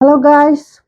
Hello guys.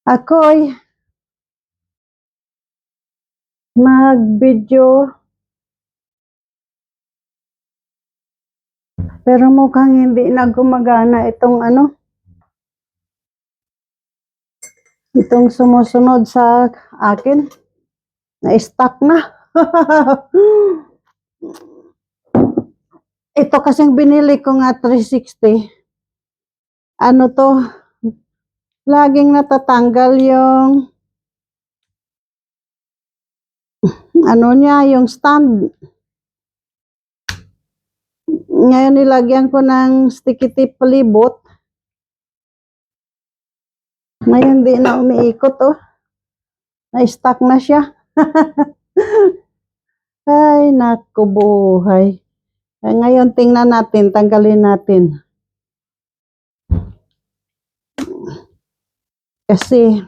Ako'y mag-video pero mukhang hindi na gumagana itong sumusunod sa akin. Na-stuck na. Ito kasing binili ko nga 360. Ano to? Laging natatanggal yung yung stand. Ngayon nilagyan ko ng sticky tape palibot. Ngayon di na umiikot Na-stuck na siya. Ay, naku buhay. Ngayon tingnan natin, tanggalin natin. Kasi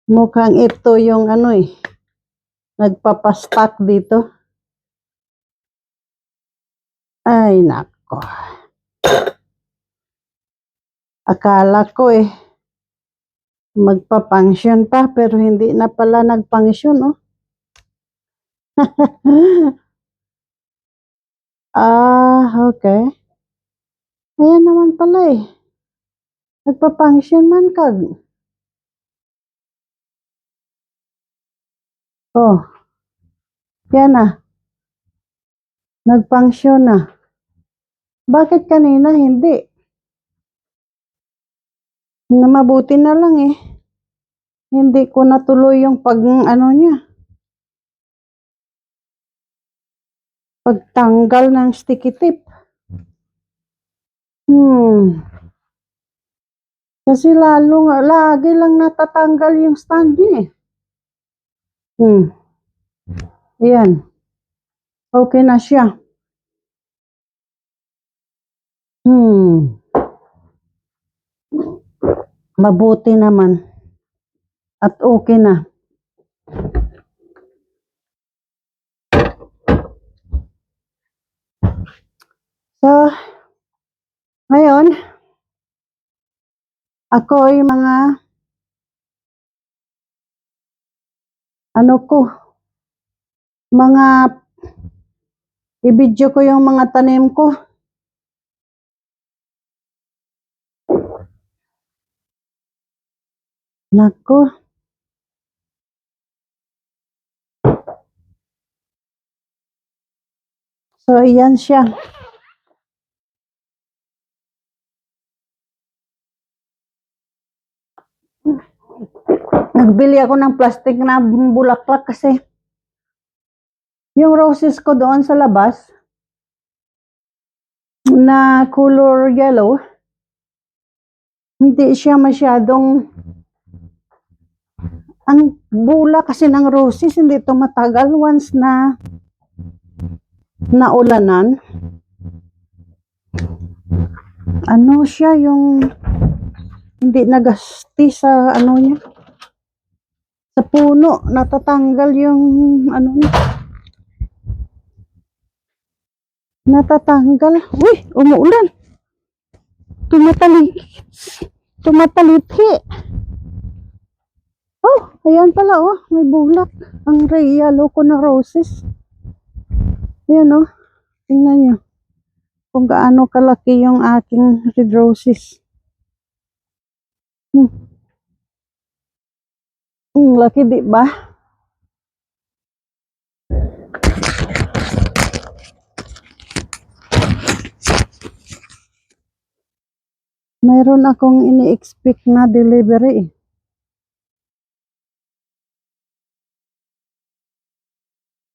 mukhang ito yung nagpapastuck dito. Ay, nako. Akala ko magpa-function pa pero hindi na pala nag-function, okay. Ayan naman pala Nagpa-function man kag. Oh. Yan na. Nag-function na. Bakit kanina hindi? Mabuti na lang Hindi ko natuloy yung pagtanggal ng sticky tape. Kasi lagi lang natatanggal yung stand niya Ayan. Okay na siya. Mabuti naman. At okay na. So, ngayon, ako ay mga i-video ko yung mga tanim ko. Nako. So, iyan siya. Nagbili ako ng plastic na bulaklak kasi yung roses ko doon sa labas na color yellow, hindi siya masyadong ang bula kasi ng roses, hindi ito matagal once na naulanan. Siya yung hindi nagasti sa niya. Sa puno, natatanggal yung natatanggal. Uy, umuulan. Tumatalithi. Oh, ayan pala may bulak. Ang yellow ko na roses. Ayan tingnan nyo. Kung gaano kalaki yung aking red roses. Laki di ba? Mayroon akong ini-expect na delivery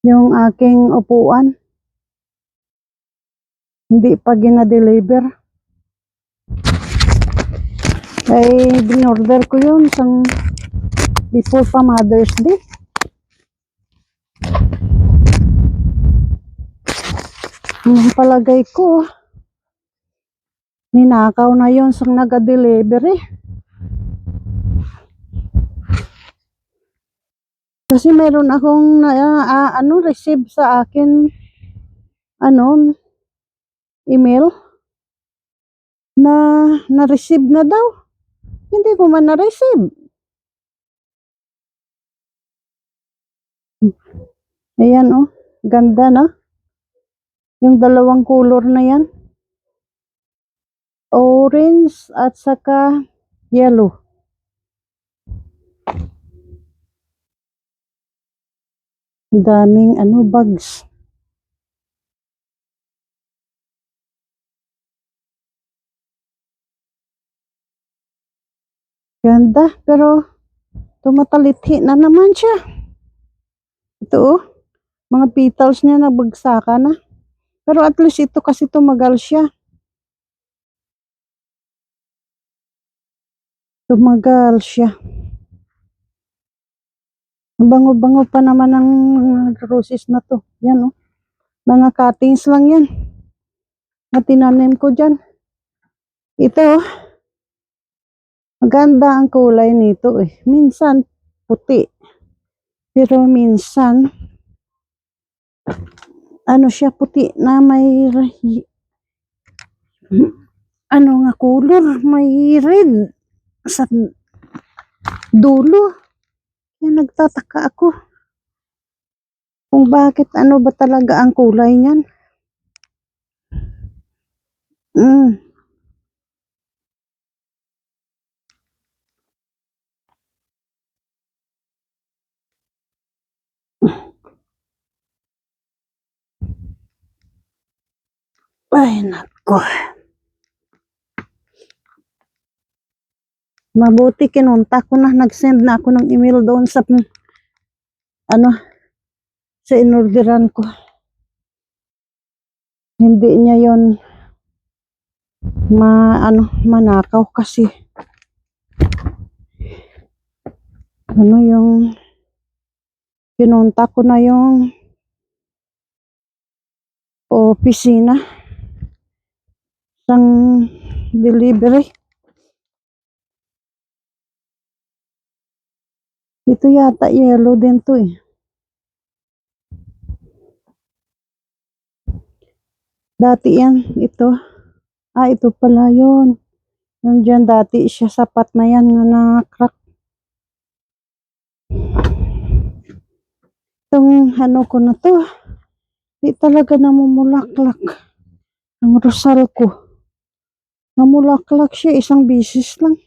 Yung aking upuan. Hindi pa gina-deliver. Ay, binorder ko yun before pa Mother's Day. Ang palagay ko, ninakaw na yun sa naga-delivery. Kasi meron akong receive sa akin email na na-receive na daw. Hindi ko man na-receive. Ayan oh, ganda na. Yung dalawang color na yan. Orange at saka yellow. Daming bags. Ganda, pero tumatalithi na naman siya. Ito oh, mga petals niya nabagsakan na. Pero at least ito kasi tumagal siya. Tumagal siya. Bango-bango pa naman ang roses na to. Yan oh. Mga cuttings lang yan. Na tinanim ko dyan. Ito oh. Maganda ang kulay nito eh. Minsan puti. Pero minsan siya puti na may nga color, may red sa dulo. Kaya nagtataka ako kung bakit ba talaga ang kulay niyan. Ay, nako. Mabuti kinunta ko na, nag-send na ako ng email doon sa sa inorderan ko. Hindi niya yon manakaw kasi yung kinunta ko na yung opisina ng delivery. Ito yata yellow din to eh. Dati yan, ito. Ito pala yun. Yung dyan dati siya, sapat na yan nga na-crack. Itong ko na to, di talaga namumulaklak. Ang rosal ko. Namulaklak siya, isang bisis lang.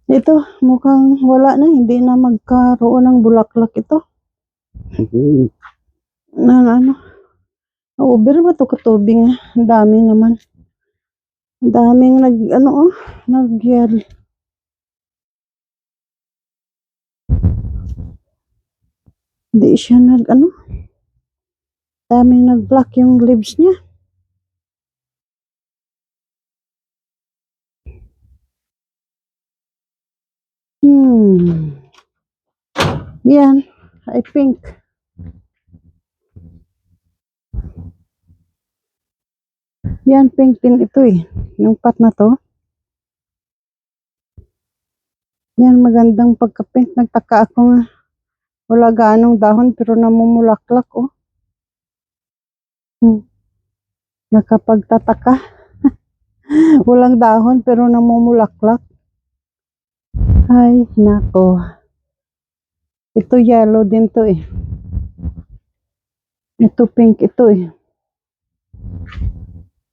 Ito, mukhang wala na, hindi na magkaroon ng bulaklak ito. Over ba ito katubing? Ang dami naman. Ang daming nag-yel. Hindi siya daming nag-black yung leaves niya. Yan, ay pink. Yan, pink din ito eh. Yung pot na to. Yan, magandang pagka-pink. Nagtaka ako nga. Wala gaanong dahon pero namumulaklak oh. Nakapagtataka. Walang dahon pero namumulaklak. Ay, nako. Ito yellow din to eh. Ito pink ito eh.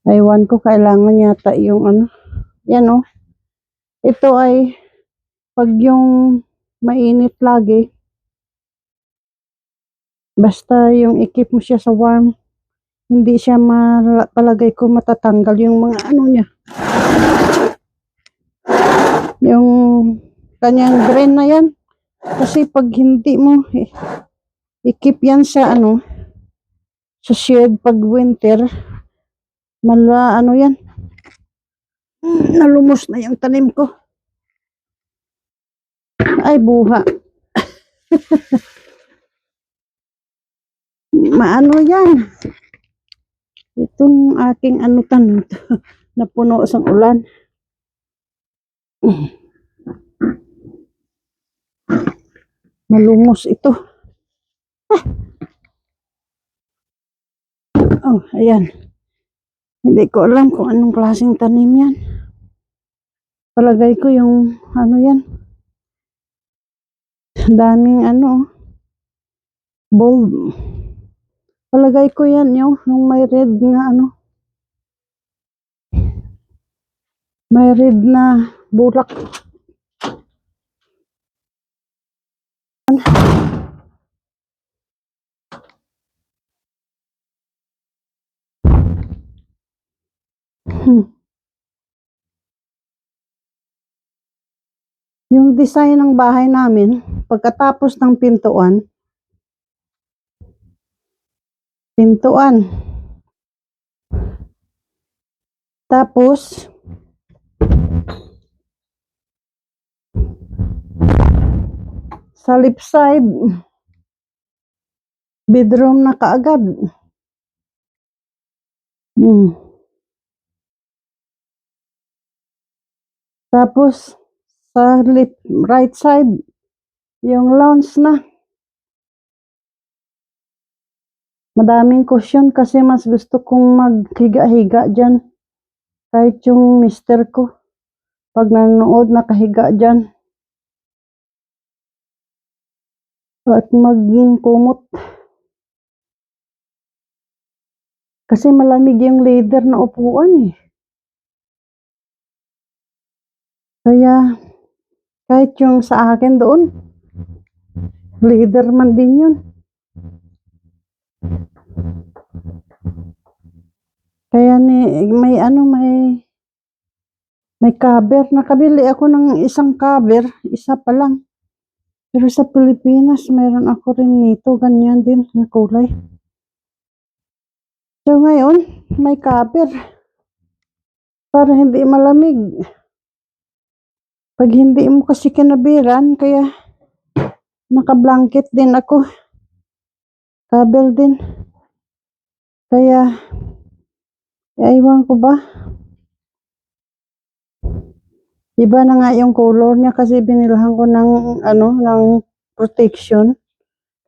Aywan ko, kailangan yata yung yan oh. Ito ay pag yung mainit lagi, basta yung ikip mo siya sa warm, hindi siya palagay ko matatanggal yung mga niya. Yung kanyang green na yan. Kasi pag hindi mo ikip yan sa sa shade pag winter, yan. Nalumos na yung tanim ko. Ay, buha. Maano yan. Itong aking tanim napuno sa ulan. Malumos ito. Oh, ayan. Hindi ko alam kung anong klaseng tanim yan. Palagay ko yung ano yan. Daming ano. Bulb. Palagay ko yan yung may red na ano. May red na bulak. Yung design ng bahay namin, pagkatapos ng pintuan, tapos, sa left side, bedroom na kaagad. Tapos, sa right side, yung lounge na. Madaming cushion kasi mas gusto kong maghiga-higa dyan. Kahit yung mister ko, pag nanonood, nakahiga dyan. At maging kumot. Kasi malamig yung leather na upuan eh. Kaya, kahit yung sa akin doon, leather man din yun. Kaya may cover. Nakabili ako ng isang cover, isa pa lang. Pero sa Pilipinas, mayroon ako rin nito, ganyan din, na kulay. So ngayon, may cover. Para hindi malamig. Pag hindi mo kasi kinabiran, kaya naka-blanket din ako. Cover din. Kaya, ewan ko ba? Iba na nga yung color niya kasi binilhan ko ng protection.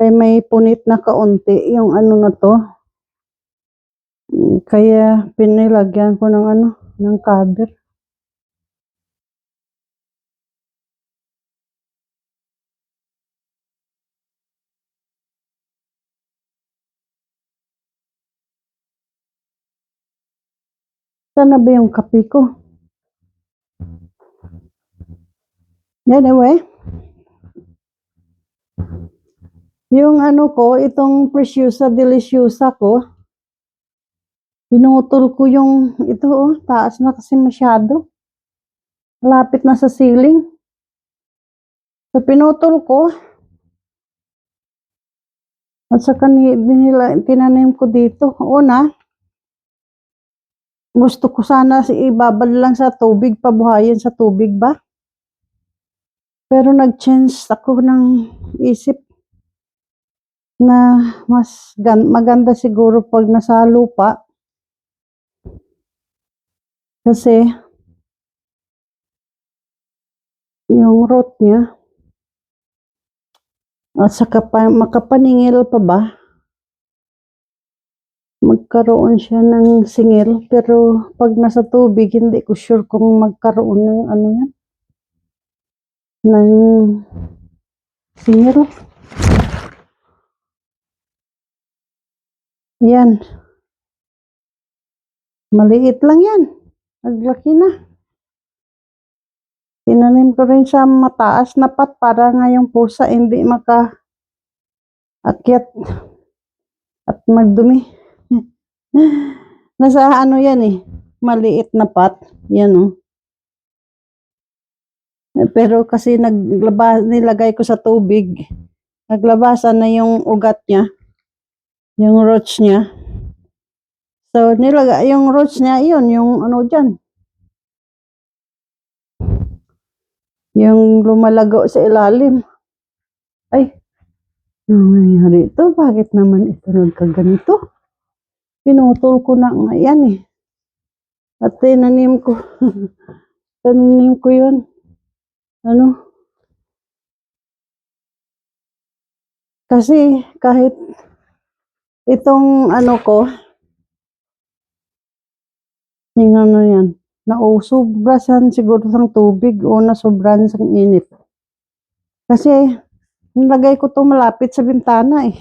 Kaya may punit na kaunti yung ano na to. Kaya pinilagyan ko ng cover. Sana ba yung kape ko? Anyway, yung itong Preciosa Deliciosa ko, pinutol ko yung taas na kasi masyado. Lapit na sa ceiling. So pinutol ko. At saka tinanim ko dito. Una, gusto ko sana ibabad lang sa tubig, pabuhayin sa tubig ba? Pero nag-change ako ng isip na mas maganda siguro pag nasa lupa. Kasi yung root niya at saka makapaningil pa ba? Magkaroon siya ng singil, pero pag nasa tubig, hindi ko sure kung magkaroon ng ng singil. Yan. Maliit lang yan. Naglaki na. Tinanim ko rin sa mataas na pat para nga yung pusa hindi maka-akyat at magdumi. Nasa yan eh, maliit na pot, yan Pero kasi nilagay ko sa tubig, naglabasan na yung ugat niya, yung roots niya. So nilagay yung roots niya, yun, yung dyan. Yung lumalago sa ilalim. Ay, nangyari ito? Bakit naman ito nagkaganito? Pinutol ko na nga yan eh. At tinanim ko. Tinanim ko yun. Kasi kahit itong ano ko, yung ano yan, sobra siguro sang tubig o nasobran sang init. Kasi nilagay ko to malapit sa bintana eh.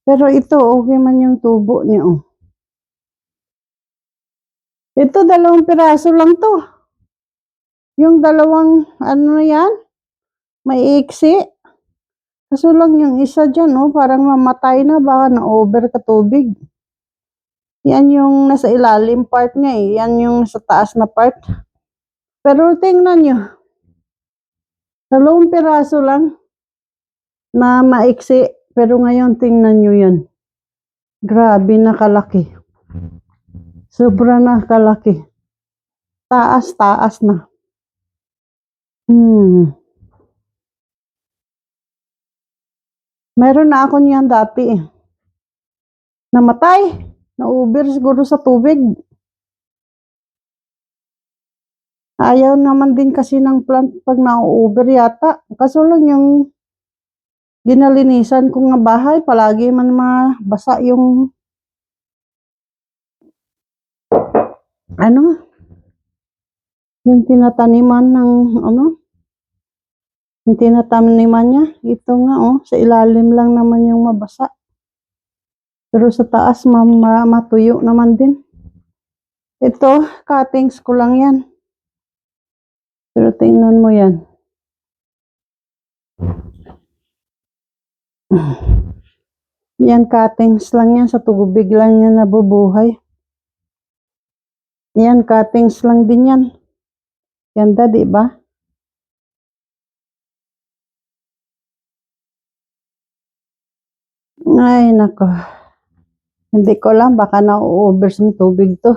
Pero ito, okay man yung tubo niya oh. Ito, 2 piraso lang to. Yung dalawang, ano na yan, may iksi. Kaso lang yung isa dyan, oh, parang mamatay na, baka na-over ka tubig. Yan yung nasa ilalim part niya eh. Yan yung nasa taas na part. Pero tingnan nyo, 2 piraso lang na maiksi. Pero ngayon, tingnan nyo yan. Grabe na kalaki. Sobra na kalaki. Taas na. Meron na ako niyan dati eh. Namatay. Na-over siguro sa tubig. Ayaw naman din kasi ng plant pag na-over yata. Kaso lang yung ginalinisan ko nga bahay, palagi man mabasa yung ano, yung tinataniman ng ano, yung tinataniman niya. Ito nga oh, sa ilalim lang naman yung mabasa. Pero sa taas matuyo naman din. Ito, cuttings ko lang yan. Pero tingnan mo yan. Yan, cuttings lang yan. Sa tubig lang yan nabubuhay. Yan, cuttings lang din yan. Ganda, di ba? Ay, nako. Hindi ko lang, baka na-over sa tubig to.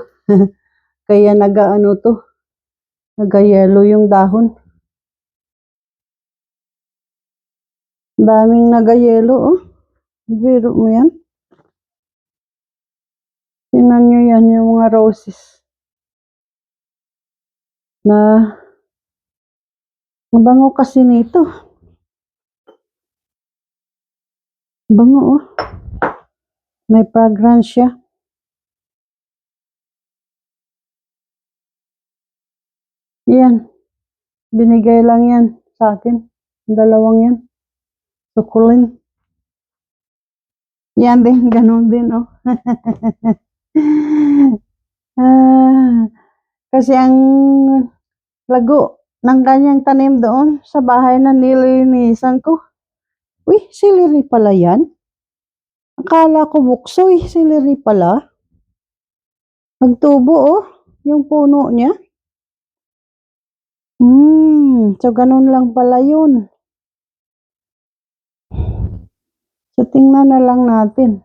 Kaya naga-ano to. Naga-yellow yung dahon. Daming naga-yellow, oh. Biro mo yan. Tingnan nyo yan, yung mga roses. Na, mabango kasi nito. Bango, oh. May fragrance siya. Yan. Binigay lang yan sa akin. 2 yan. Sukulin. Yan din, ganun din, oh. Kasi ang lago ng kanyang tanim doon sa bahay na nilinisan ko. Uy, celery pala yan. Akala ko buksoy, celery pala. Magtubo, oh, yung puno niya. So ganun lang pala yun. So tingnan na lang natin.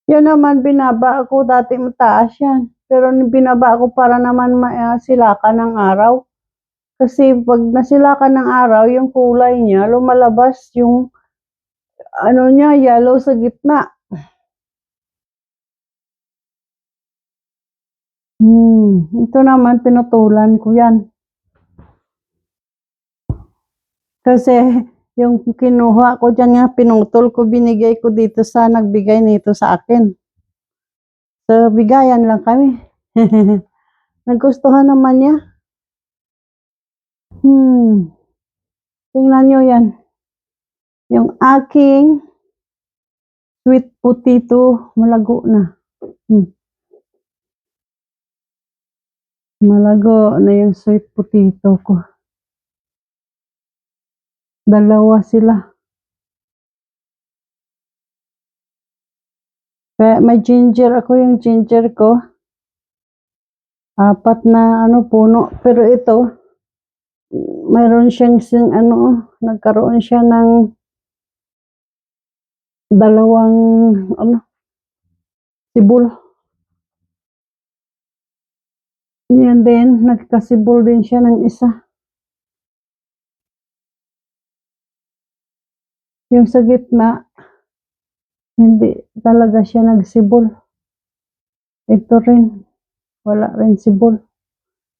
Yun naman, binaba ako dati mataas yan. Pero binaba ko para naman silakan ng araw. Kasi pag nasilakan ng araw, yung kulay niya, lumalabas yung ano niya, yellow sa gitna. Ito naman, pinutulan ko yan. Kasi yung kinuha ko dyan nga, pinutol ko, binigay ko dito sa nagbigay nito sa akin. So, bigayan lang kami. Nagustuhan naman niya. Tingnan nyo yan. Yung aking sweet potato, malago na. Malago na yung sweet potato ko. 2 sila. Kaya may ginger ako, yung ginger ko. 4 na puno. Pero ito, mayroon siyang nagkaroon siya ng 2 sibol. Yan din, nagkasibol din siya ng isa. Yung sa gitna, hindi talaga siya nagsibol. Ito rin, wala rin sibol.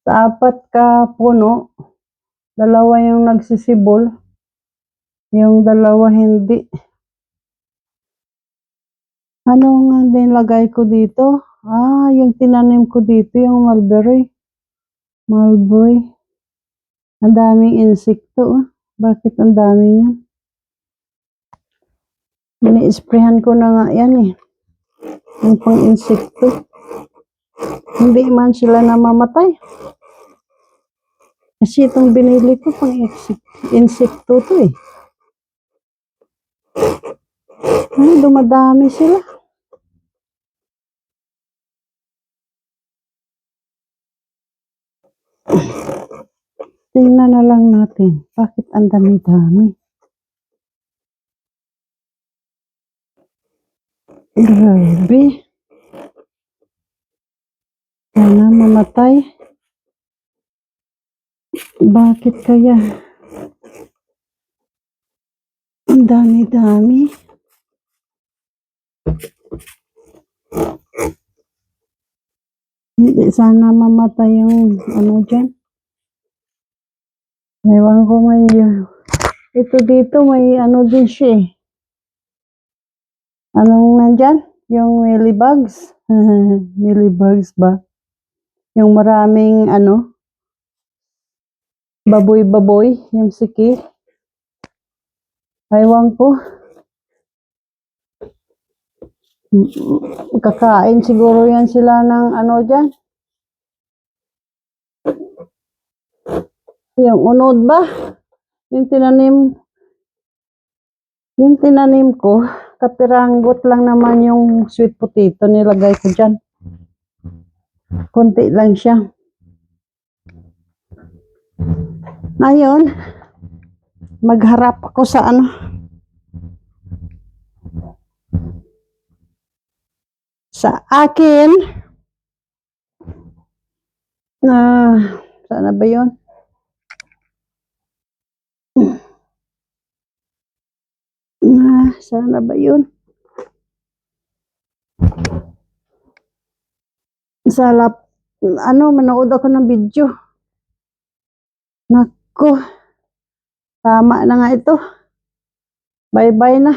Sa 4 ka puno, 2 yung nagsisibol. Yung dalawa hindi. Ano nga nilagay ko dito? Yung tinanim ko dito, yung mulberry. Mulberry. Ang daming insekto. Bakit ang dami yan? Ini-sprayhan ko na nga yan eh. Yung pang insekto. Hindi man sila namamatay. Kasi itong binili ko pang insekto to eh. Dumadami sila. Tingnan na lang natin. Bakit ang dami-dami? Grabe. Sana mamatay. Bakit kaya? Ang dami-dami. Hindi sana mamatay yung ano dyan. Ewan ko may ito dito may ano din siya eh. Anong nandyan? Yung mealybugs. Mealybugs ba? Yung maraming ano baboy-baboy, yung siki. Ewan ko. Kakain siguro yan sila ng ano dyan. Yung unod ba? Yung tinanim ko, kapiranggot lang naman yung sweet potato nilagay ko dyan. Konti lang siya. Ngayon, magharap ako sa ano. Sa akin, sana ba yun? Sana ba yun? Manood ako ng video. Nako, tama na nga ito. Bye-bye na.